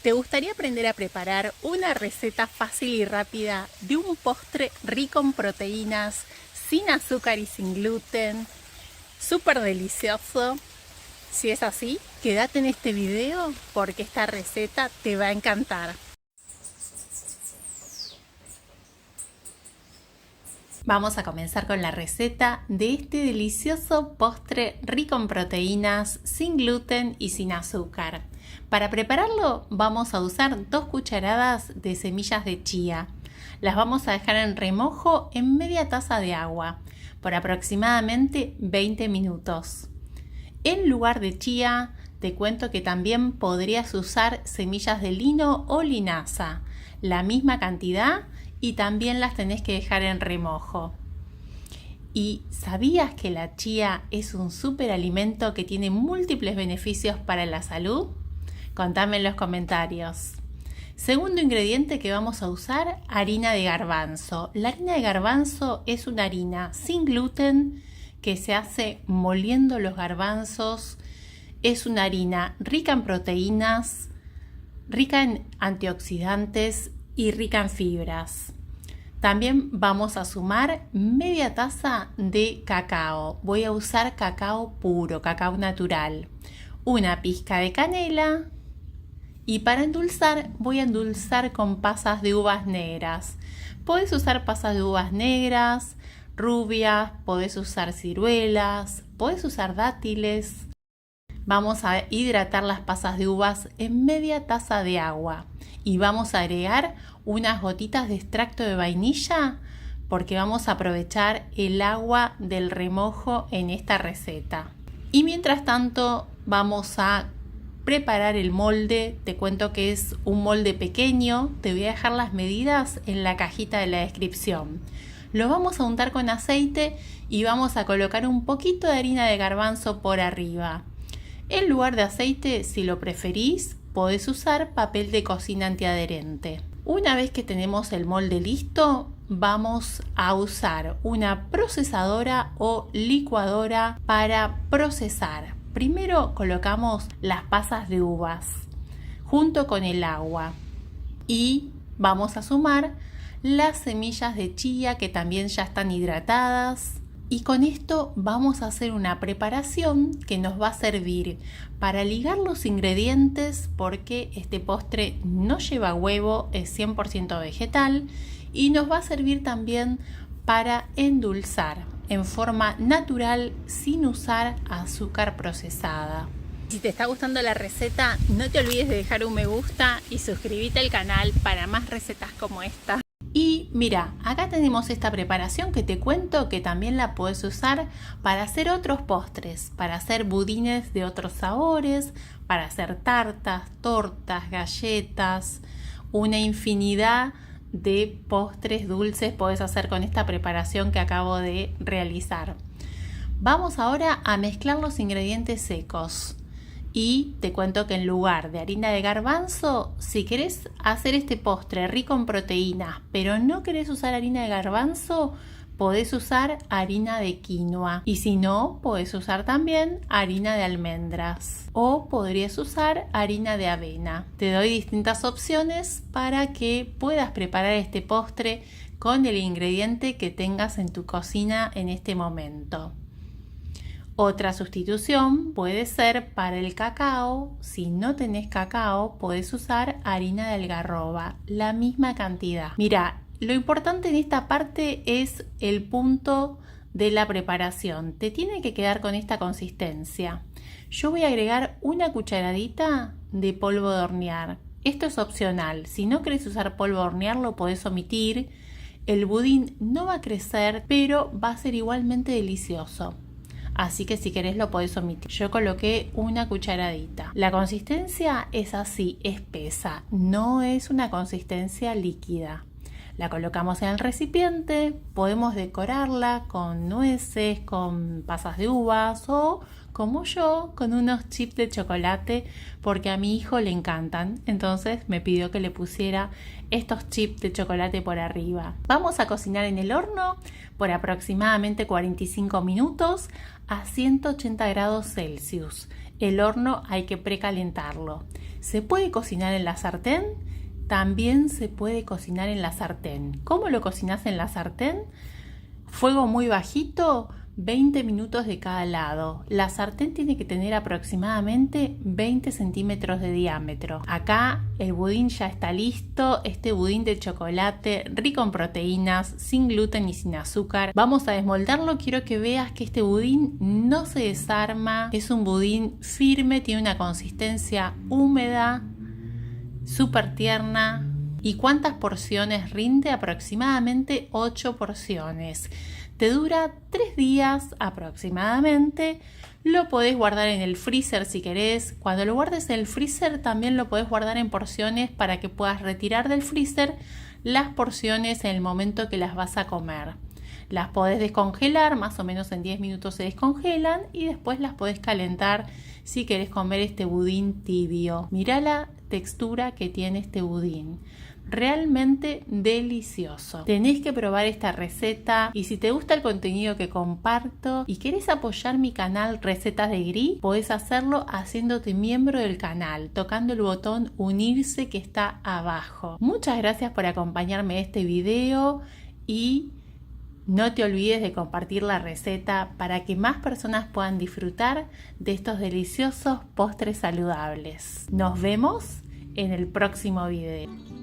¿Te gustaría aprender a preparar una receta fácil y rápida de un postre rico en proteínas, sin azúcar y sin gluten, súper delicioso? Si es así, quédate en este video porque esta receta te va a encantar. Vamos a comenzar con la receta de este delicioso postre rico en proteínas, sin gluten y sin azúcar. Para prepararlo vamos a usar 2 cucharadas de semillas de chía. Las vamos a dejar en remojo en media taza de agua por aproximadamente 20 minutos. En lugar de chía, te cuento que también podrías usar semillas de lino o linaza, la misma cantidad, y también las tenés que dejar en remojo. ¿Y sabías que la chía es un superalimento que tiene múltiples beneficios para la salud? Contame en los comentarios. Segundo ingrediente que vamos a usar, harina de garbanzo. La harina de garbanzo es una harina sin gluten que se hace moliendo los garbanzos. Es una harina rica en proteínas, rica en antioxidantes y rica en fibras. También vamos a sumar media taza de cacao. Voy a usar cacao puro, cacao natural. Una pizca de canela. Y para endulzar, voy a endulzar con pasas de uvas negras. Podés usar pasas de uvas negras, rubias, podés usar ciruelas, podés usar dátiles. Vamos a hidratar las pasas de uvas en media taza de agua y vamos a agregar unas gotitas de extracto de vainilla porque vamos a aprovechar el agua del remojo en esta receta. Y mientras tanto vamos a preparar el molde. Te cuento que es un molde pequeño, te voy a dejar las medidas en la cajita de la descripción. Lo vamos a untar con aceite y vamos a colocar un poquito de harina de garbanzo por arriba. En lugar de aceite, si lo preferís, podés usar papel de cocina antiadherente. Una vez que tenemos el molde listo, vamos a usar una procesadora o licuadora para procesar. Primero colocamos las pasas de uvas junto con el agua y vamos a sumar las semillas de chía que también ya están hidratadas. Y con esto vamos a hacer una preparación que nos va a servir para ligar los ingredientes porque este postre no lleva huevo, es 100% vegetal y nos va a servir también para endulzar en forma natural sin usar azúcar procesada. Si te está gustando la receta, no te olvides de dejar un me gusta y suscribirte al canal para más recetas como esta. Y mira, acá tenemos esta preparación que te cuento que también la puedes usar para hacer otros postres, para hacer budines de otros sabores, para hacer tartas, tortas, galletas, una infinidad de postres dulces podés hacer con esta preparación que acabo de realizar. Vamos ahora a mezclar los ingredientes secos. Y te cuento que en lugar de harina de garbanzo, si querés hacer este postre rico en proteínas, pero no querés usar harina de garbanzo, podés usar harina de quinoa. Y si no, podés usar también harina de almendras. O podrías usar harina de avena. Te doy distintas opciones para que puedas preparar este postre con el ingrediente que tengas en tu cocina en este momento. Otra sustitución puede ser para el cacao. Si no tenés cacao, podés usar harina de algarroba, la misma cantidad. Mira, lo importante en esta parte es el punto de la preparación. Te tiene que quedar con esta consistencia. Yo voy a agregar una cucharadita de polvo de hornear. Esto es opcional. Si no querés usar polvo de hornear, lo podés omitir. El budín no va a crecer, pero va a ser igualmente delicioso. Así que si querés lo podés omitir. Yo coloqué una cucharadita. La consistencia es así, espesa, no es una consistencia líquida. La colocamos en el recipiente, podemos decorarla con nueces, con pasas de uvas o, como yo, con unos chips de chocolate porque a mi hijo le encantan. Entonces me pidió que le pusiera estos chips de chocolate por arriba. Vamos a cocinar en el horno por aproximadamente 45 minutos a 180 grados Celsius. El horno hay que precalentarlo. ¿Se puede cocinar en la sartén? También se puede cocinar en la sartén. ¿Cómo lo cocinas en la sartén? Fuego muy bajito, 20 minutos de cada lado. La sartén tiene que tener aproximadamente 20 centímetros de diámetro. Acá el budín ya está listo. Este budín de chocolate rico en proteínas, sin gluten y sin azúcar. Vamos a desmoldarlo. Quiero que veas que este budín no se desarma. Es un budín firme, tiene una consistencia húmeda, súper tierna. ¿Y cuántas porciones rinde? Aproximadamente 8 porciones. Te dura 3 días aproximadamente. Lo podés guardar en el freezer si querés. Cuando lo guardes en el freezer también lo podés guardar en porciones para que puedas retirar del freezer las porciones en el momento que las vas a comer. Las podés descongelar, más o menos en 10 minutos se descongelan y después las podés calentar si querés comer este budín tibio. Mirá la textura que tiene este budín. Realmente delicioso. Tenés que probar esta receta y si te gusta el contenido que comparto y querés apoyar mi canal Recetas de Gris, podés hacerlo haciéndote miembro del canal, tocando el botón unirse que está abajo. Muchas gracias por acompañarme en este video y no te olvides de compartir la receta para que más personas puedan disfrutar de estos deliciosos postres saludables. Nos vemos en el próximo video.